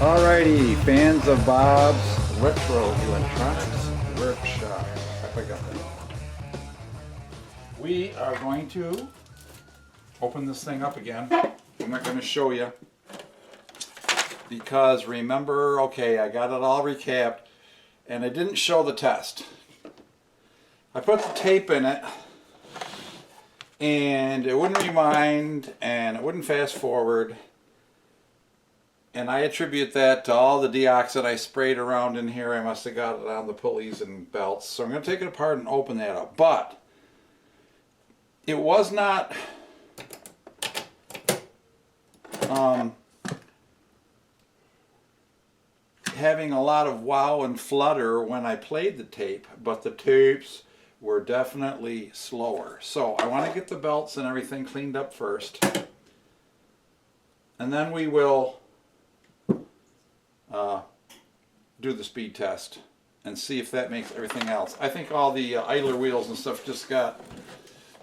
Alrighty, fans of Bob's Retro Electronics Workshop. I got that. We are going to open this thing up again. I'm not going to show you because remember, okay, I got it all recapped and I didn't show the test. I put the tape in it and it wouldn't rewind and it wouldn't fast forward. And I attribute that to all the Teac that I sprayed around in here. I must have got it on the pulleys and belts. So I'm going to take it apart and open that up. But it was not having a lot of wow and flutter when I played the tape. But the tapes were definitely slower. So I want to get the belts and everything cleaned up first. And then we will do the speed test and see if that makes everything else. I think all the idler wheels and stuff just got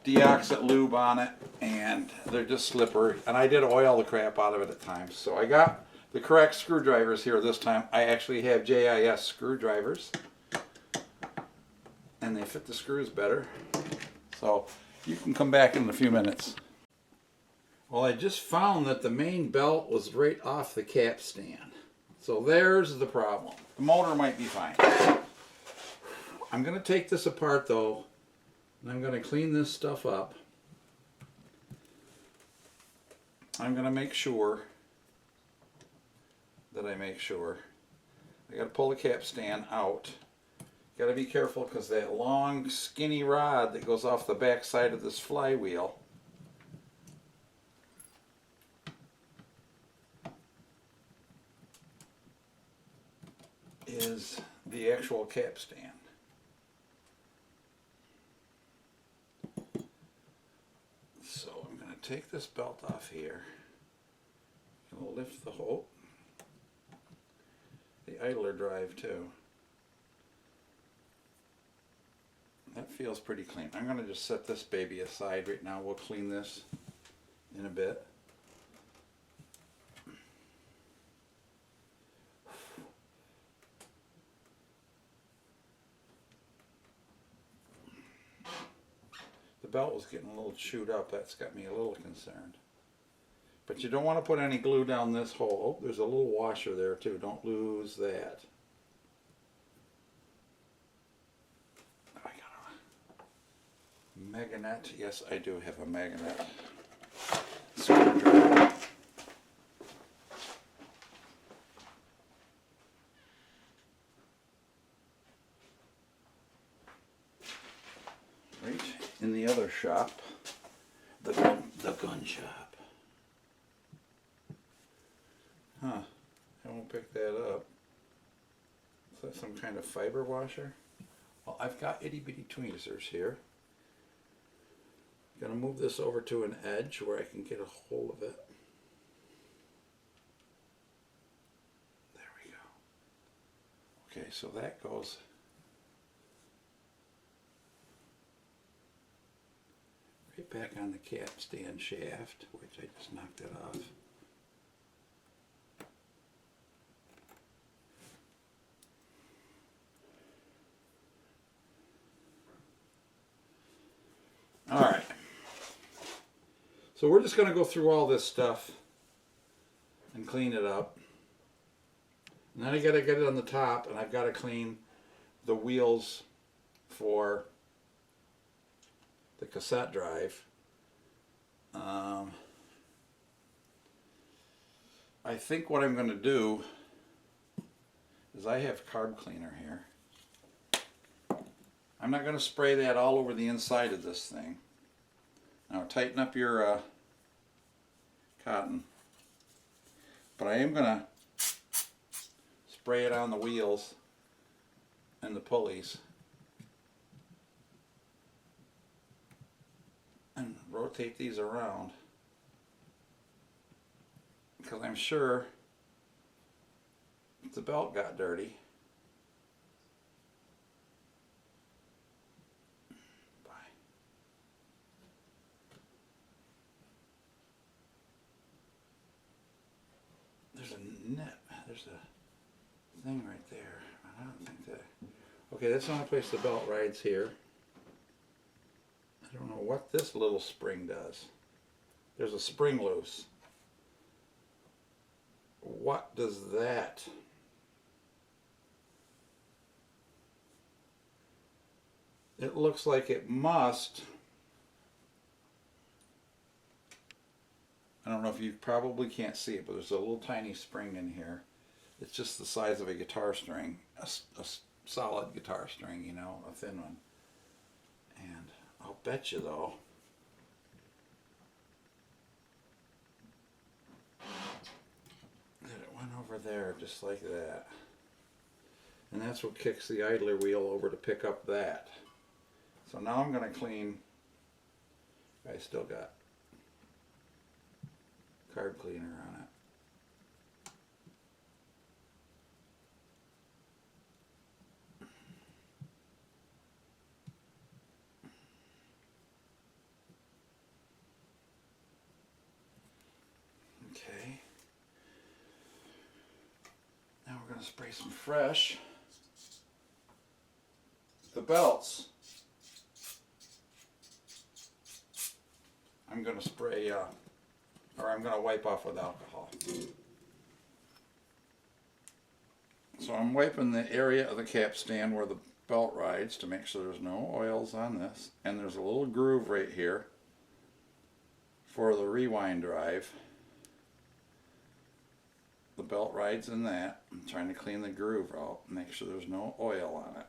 Teac lube on it and they're just slippery, and I did oil the crap out of it at times. So I got the correct screwdrivers here this time. I actually have JIS screwdrivers and they fit the screws better. So you can come back in a few minutes. Well, I just found that the main belt was right off the capstan. So there's the problem. The motor might be fine. I'm going to take this apart though, and I'm going to clean this stuff up. I'm going to make sure that I make sure. I got to pull the capstan out. Got to be careful because that long skinny rod that goes off the back side of this flywheel is the actual capstan. So I'm going to take this belt off here. I'm going to lift the whole, the idler drive too. That feels pretty clean. I'm going to just set this baby aside right now. We'll clean this in a bit. The belt was getting a little chewed up. That's got me a little concerned. But you don't want to put any glue down this hole. Oh, there's a little washer there too. Don't lose that. I got a magnet. Yes, I do have a magnet screwdriver. Right in the other shop, the gun shop. Huh, I won't pick that up. Is that some kind of fiber washer? Well, I've got itty bitty tweezers here. Gonna move this over to an edge where I can get a hold of it. There we go. Okay, so that goes right back on the capstan shaft, which I just knocked it off. Alright, so we're just going to go through all this stuff and clean it up. And then I got to get it on the top, and I've got to clean the wheels for the cassette drive. I think what I'm going to do is I have carb cleaner here. I'm not going to spray that all over the inside of this thing. Now tighten up your cotton. But I am going to spray it on the wheels and the pulleys. And rotate these around. Because I'm sure if the belt got dirty, there's a thing right there. I don't think that... Okay, that's the only place the belt rides here. I don't know what this little spring does. There's a spring loose. What does that? It looks like it must... I don't know if you probably can't see it, but there's a little tiny spring in here. It's just the size of a guitar string, a solid guitar string, you know, a thin one. And I'll bet you though, that it went over there just like that. And that's what kicks the idler wheel over to pick up that. So now I'm going to clean, I still got carb cleaner on it. Okay. Now we're going to spray some fresh. The belts, I'm going to spray, or I'm going to wipe off with alcohol. So I'm wiping the area of the capstan where the belt rides to make sure there's no oils on this. And there's a little groove right here for the rewind drive. The belt rides in that. I'm trying to clean the groove out and make sure there's no oil on it.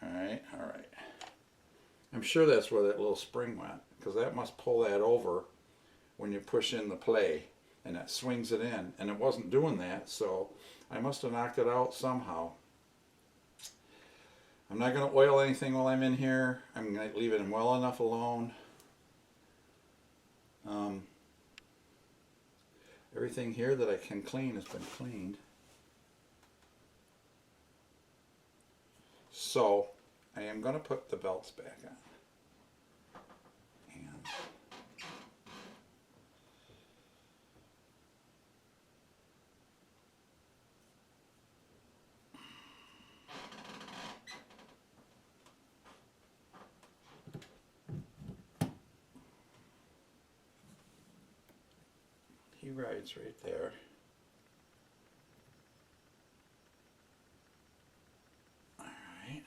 Alright, alright. I'm sure that's where that little spring went, because that must pull that over when you push in the play, and that swings it in, and it wasn't doing that, so I must have knocked it out somehow. I'm not going to oil anything while I'm in here. I'm going to leave it in well enough alone. Everything here that I can clean has been cleaned. So I am going to put the belts back on. And he rides right there. Alright.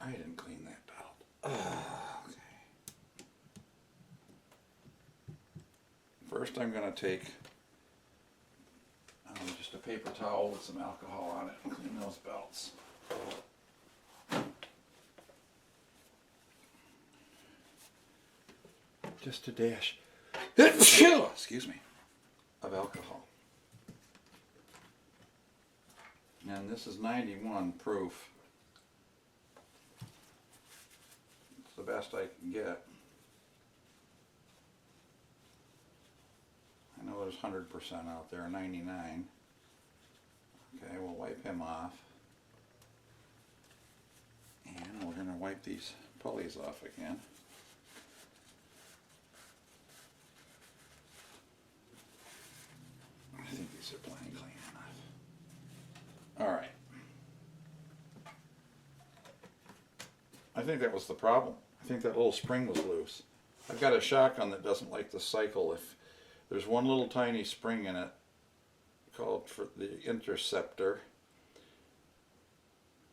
I didn't clean that belt. Okay. First I'm going to take just a paper towel with some alcohol on it and clean those belts. Just a dash, excuse me, of alcohol. And this is 91 proof. It's the best I can get. I know there's 100% out there, 99. Okay, we'll wipe him off. And we're going to wipe these pulleys off again. I think these are plenty clean enough. Alright. I think that was the problem. I think that little spring was loose. I've got a shotgun that doesn't like to cycle. If there's one little tiny spring in it called for the interceptor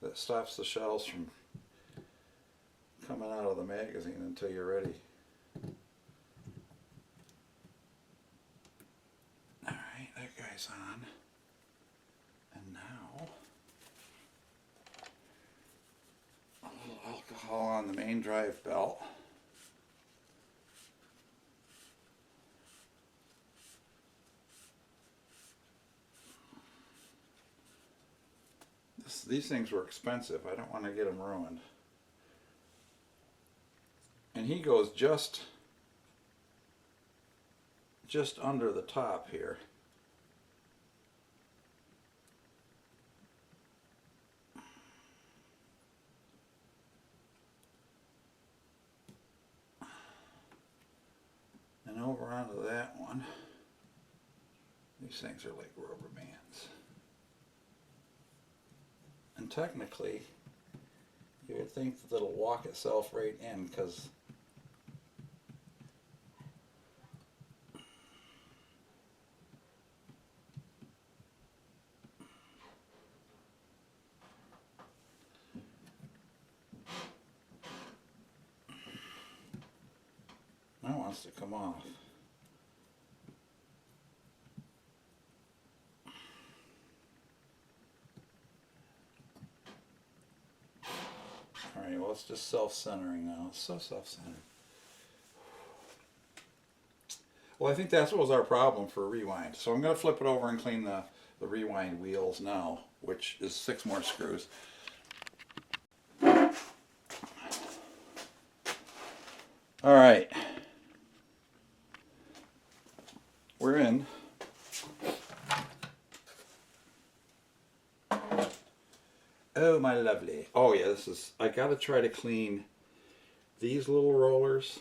that stops the shells from coming out of the magazine until you're ready. Alright, that guy's on. And now a little alcohol on the main drive belt. These things were expensive. I don't want to get them ruined. And he goes just under the top here. And over onto that one. on. These things are like rubber bands. And technically, you would think that it'll walk itself right in, because that wants to come off. Alright, well, it's just self-centering now. It's so self-centered. Well, I think that's what was our problem for rewind. So I'm going to flip it over and clean the rewind wheels now, which is 6 more screws. Alright. We're in. Oh, my lovely. Oh, yeah, this is... I got to try to clean these little rollers.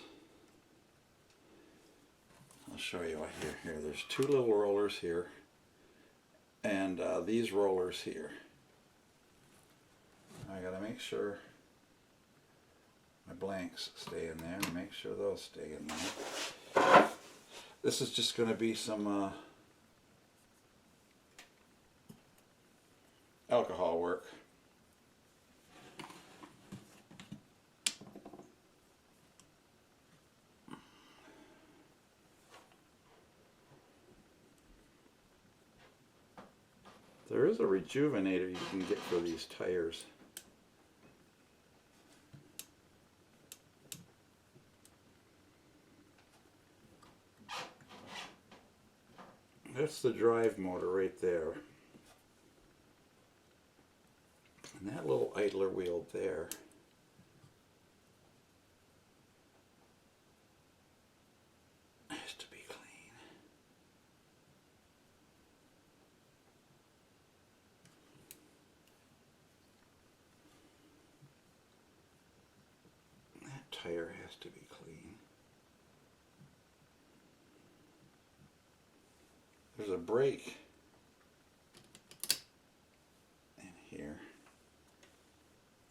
I'll show you what here. There's 2 little rollers here. And these rollers here. I got to make sure my blanks stay in there and make sure those stay in there. This is just going to be some alcohol work. There is a rejuvenator you can get for these tires. That's the drive motor right there. And that little idler wheel there has to be clean. That tire has to be clean. There's a brake in here,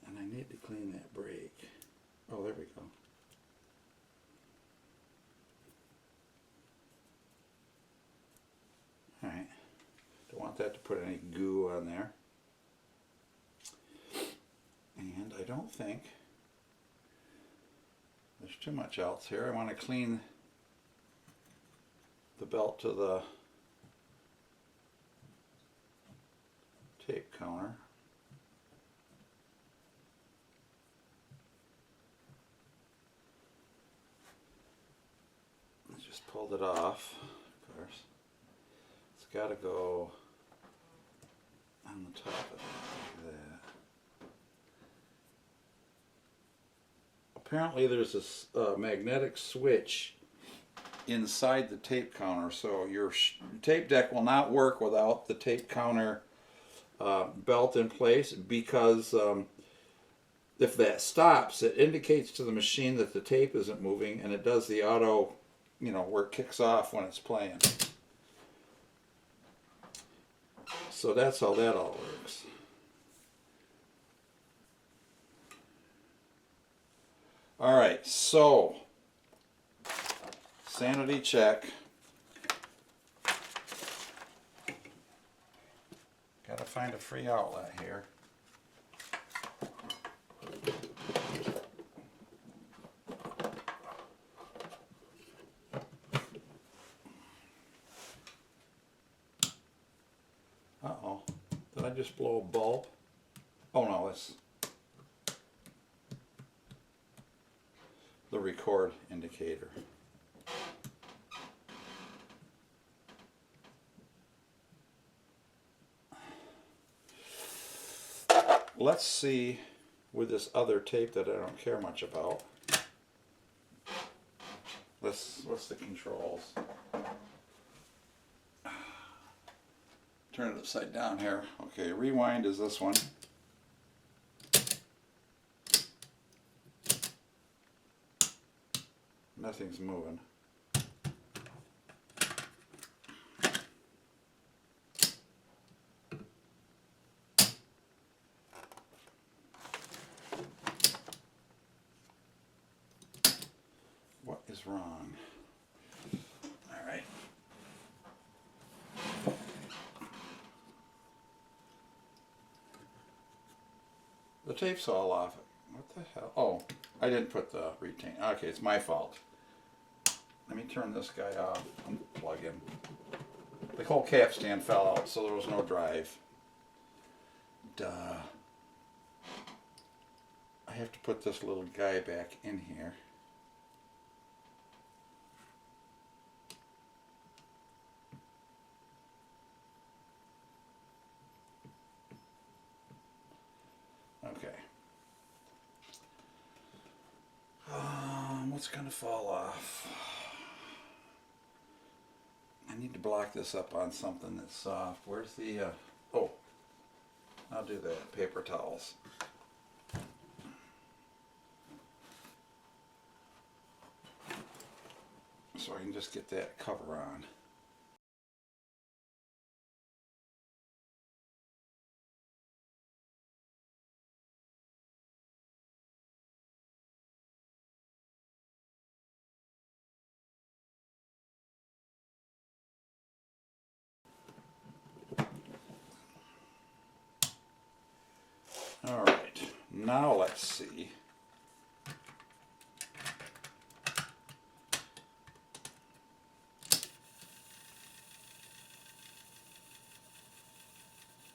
and I need to clean that brake. Oh, there we go. Alright, don't want that to put any goo on there. And I don't think there's too much else here. I want to clean the belt to the tape counter. I just pulled it off, of course. It's got to go on the top of it like that. Apparently there's this magnetic switch inside the tape counter, so your tape deck will not work without the tape counter belt in place, because if that stops, it indicates to the machine that the tape isn't moving, and it does the auto, you know, where it kicks off when it's playing. So that's how that all works. Alright, so sanity check. Gotta find a free outlet here. Uh-oh. Did I just blow a bulb? Oh no, it's the record indicator. Let's see with this other tape that I don't care much about. What's the controls? Turn it upside down here. Okay, rewind is this one. Nothing's moving. something's wrong. All right. The tape's all off. What the hell? Oh, I didn't put the retain. Okay, it's my fault. Let me turn this guy off and plug in. The whole capstan fell out, so there was no drive. Duh. I have to put this little guy back in here. Okay. What's gonna fall off? I need to block this up on something that's soft. Where's the, oh, I'll do that, paper towels. So I can just get that cover on. All right, now let's see.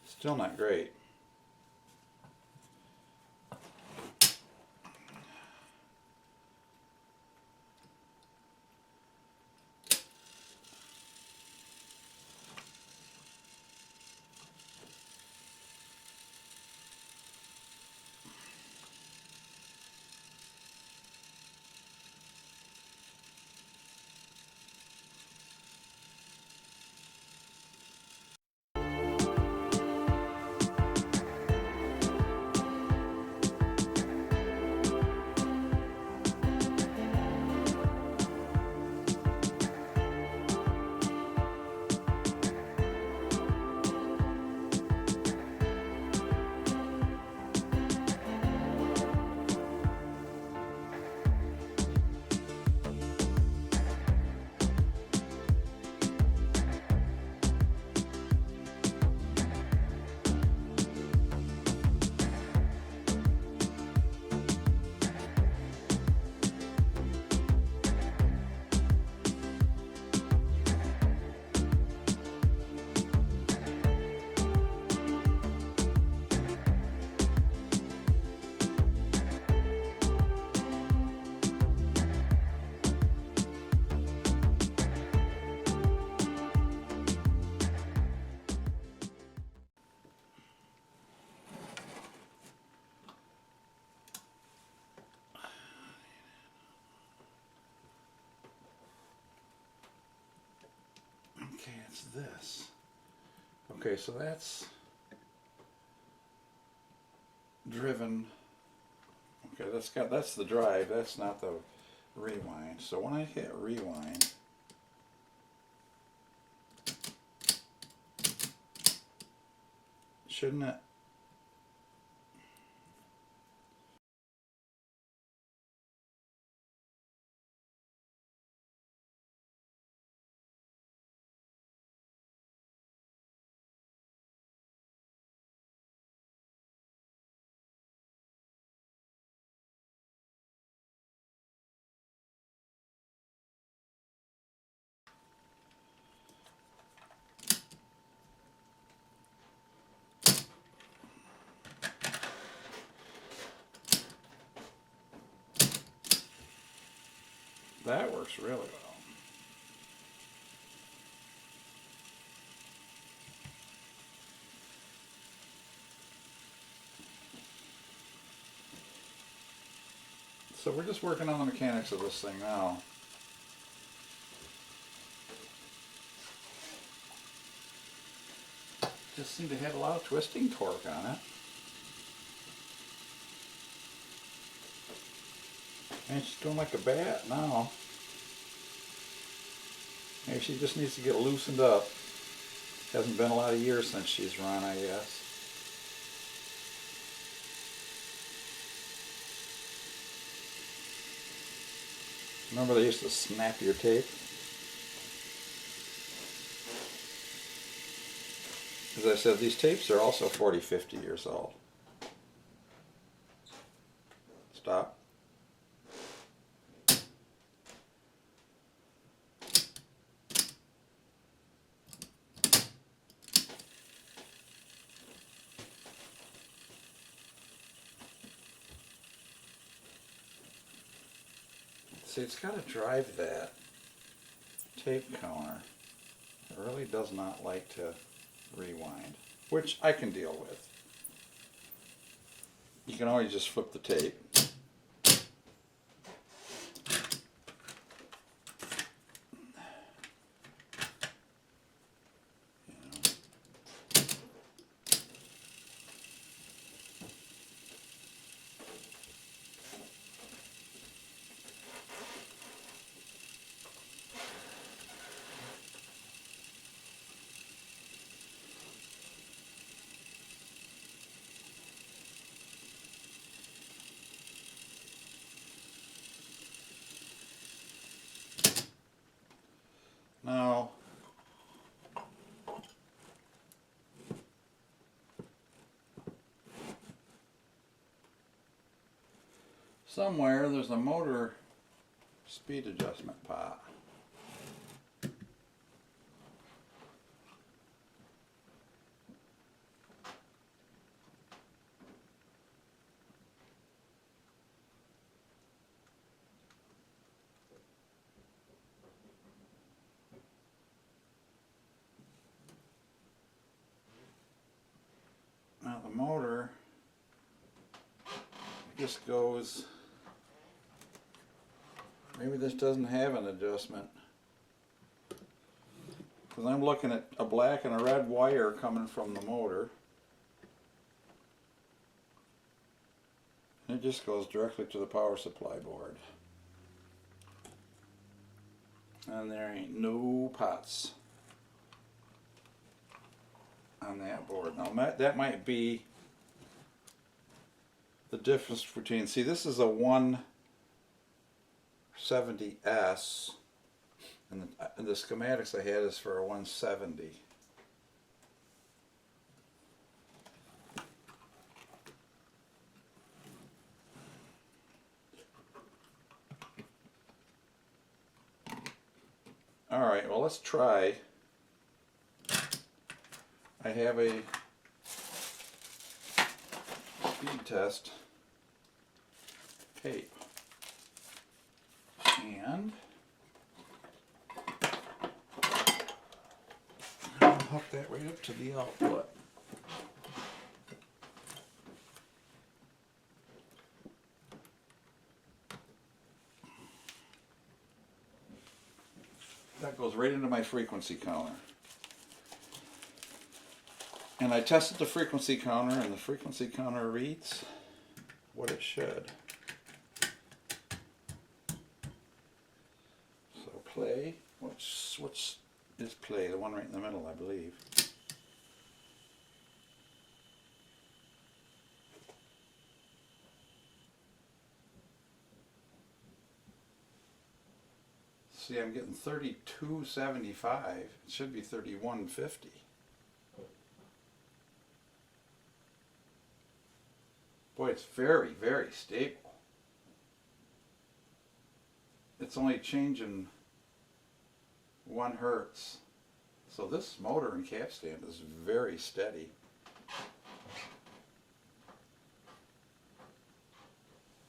Still not great. Okay, it's this. Okay, so that's driven. Okay, that's the drive. That's not the rewind. So when I hit rewind, shouldn't it? That works really well. So we're just working on the mechanics of this thing now. Just seem to have a lot of twisting torque on it. And she's doing like a bat now. Maybe she just needs to get loosened up. Hasn't been a lot of years since she's run, I guess. Remember they used to snap your tape? As I said, these tapes are also 40, 50 years old. Stop. See, it's got to drive that tape counter. It really does not like to rewind, which I can deal with. You can always just flip the tape. Now, somewhere there's a motor speed adjustment pot. Now the motor just goes, maybe this doesn't have an adjustment, because I'm looking at a black and a red wire coming from the motor, and it just goes directly to the power supply board, and there ain't no pots on that board. Now that might be the difference between, see, this is a 170S, and the schematics I had is for a 170. Alright, well, let's try. I have a speed test tape, and I'll hook that right up to the output. That goes right into my frequency counter. And I tested the frequency counter, and the frequency counter reads what it should. So play, which is play, the one right in the middle, I believe. See, I'm getting 3275. It should be 3150. Boy, it's very, very stable. It's only changing 1 hertz. So this motor and capstan is very steady.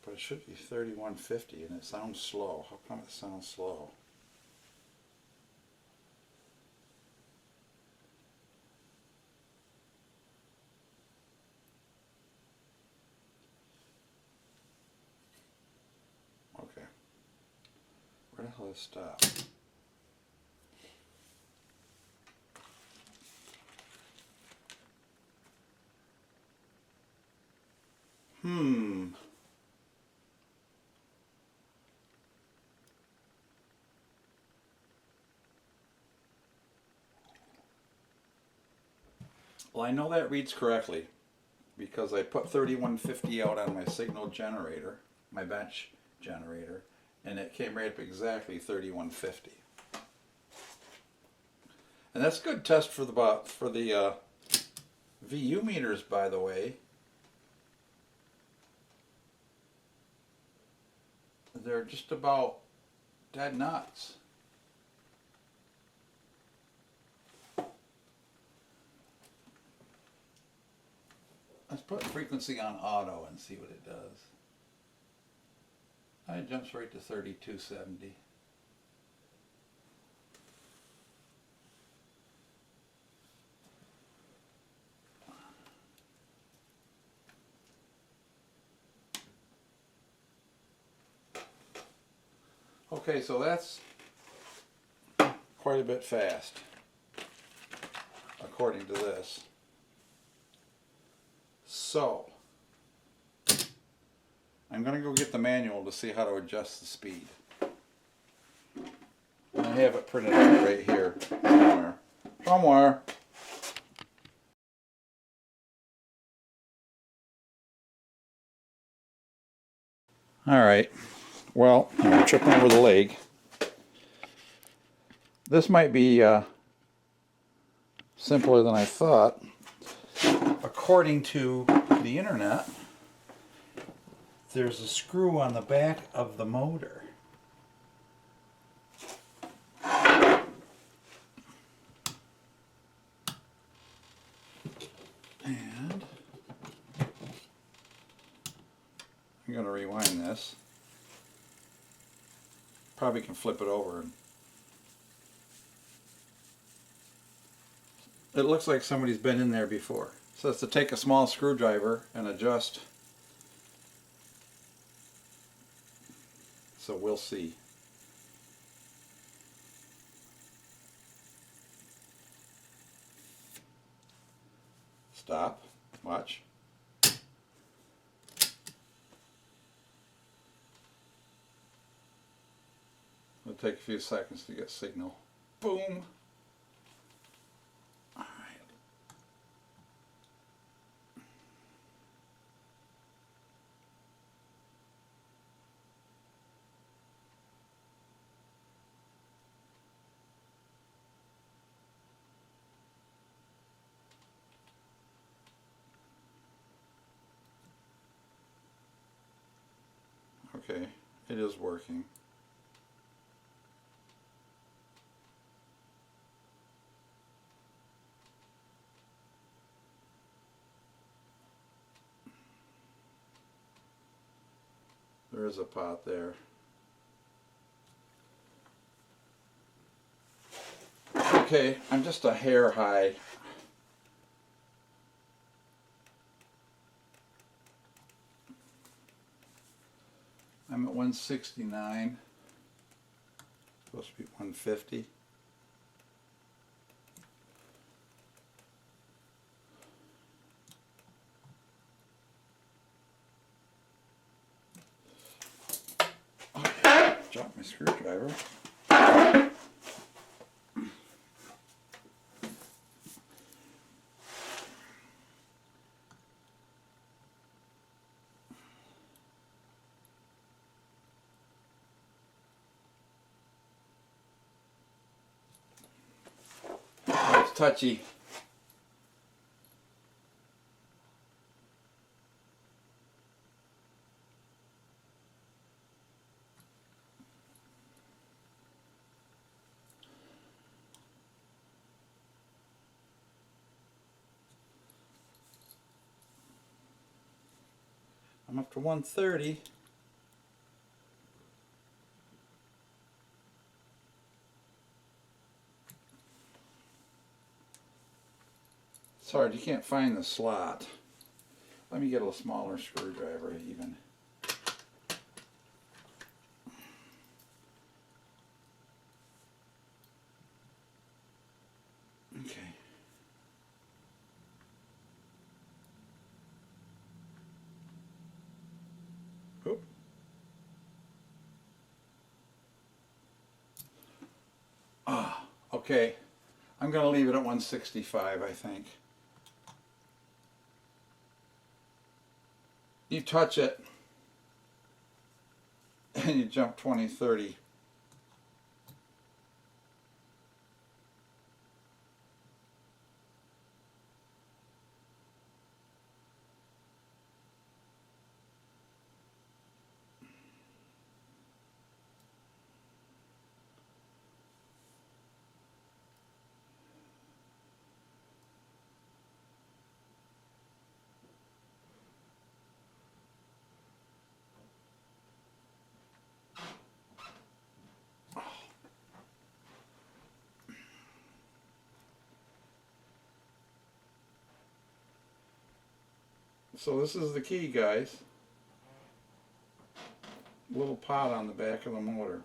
But it should be 3150, and it sounds slow. How come it sounds slow? Okay. Where the hell is stop? Well, I know that reads correctly because I put 3150 out on my signal generator, my bench generator, and it came right up exactly 3150. And that's a good test for the VU meters, by the way. They're just about dead nuts. Let's put frequency on auto and see what it does. It jumps right to 3270. Okay, so that's quite a bit fast, according to this. So, I'm going to go get the manual to see how to adjust the speed. And I have it printed out right here somewhere. Alright, well, I'm tripping over the leg. This might be simpler than I thought. According to the internet, there's a screw on the back of the motor. And I'm going to rewind this. Probably can flip it over. It looks like somebody's been in there before. So it's to take a small screwdriver and adjust. So we'll see. Stop. Watch. It'll take a few seconds to get signal. Boom. All right. Okay, it is working. There is a pot there. Okay, I'm just a hair high. I'm at 169. Supposed to be 150. Okay, dropped my screwdriver. It's touchy. I'm up to 130. It's hard, you can't find the slot. Let me get a smaller screwdriver even. Okay. Oop. Ah, okay. I'm going to leave it at 165, I think. You touch it, and you jump 20, 30. So this is the key, guys. Little pot on the back of the motor.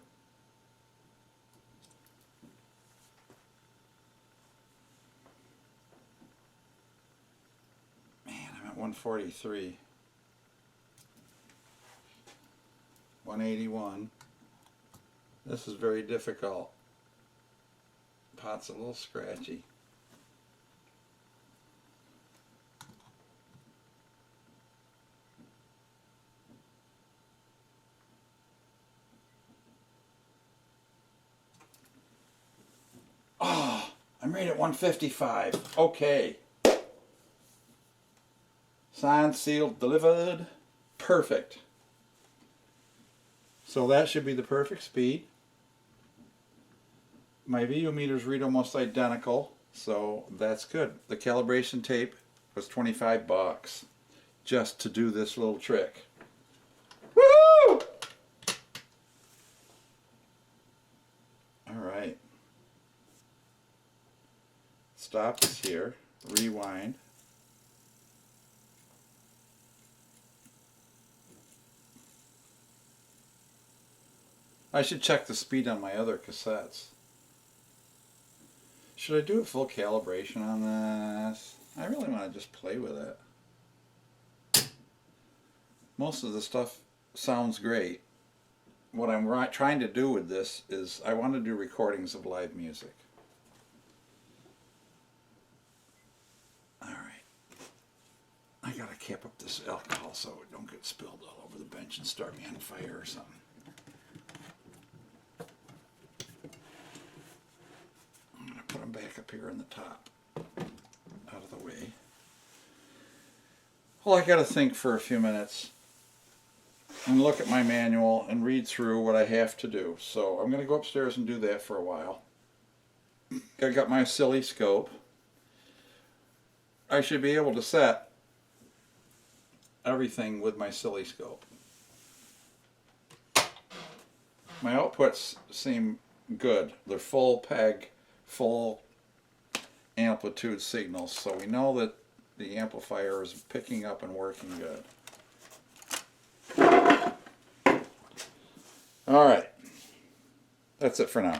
Man, I'm at 143. 181. This is very difficult. Pot's a little scratchy. Oh, I'm right at 155. Okay. Signed, sealed, delivered. Perfect. So that should be the perfect speed. My VU meters read almost identical, so that's good. The calibration tape was 25 bucks just to do this little trick. Woo! All right. Stop this here. Rewind. I should check the speed on my other cassettes. Should I do a full calibration on this? I really want to just play with it. Most of the stuff sounds great. What I'm trying to do with this is I want to do recordings of live music. Alright. I gotta cap up this alcohol so it don't get spilled all over the bench and start me on fire or something. Put them back up here on the top, out of the way. Well, I got to think for a few minutes and look at my manual and read through what I have to do. So I'm going to go upstairs and do that for a while. I got my oscilloscope. I should be able to set everything with my oscilloscope. My outputs seem good. They're full peg, full amplitude signals, so we know that the amplifier is picking up and working good. Alright, that's it for now.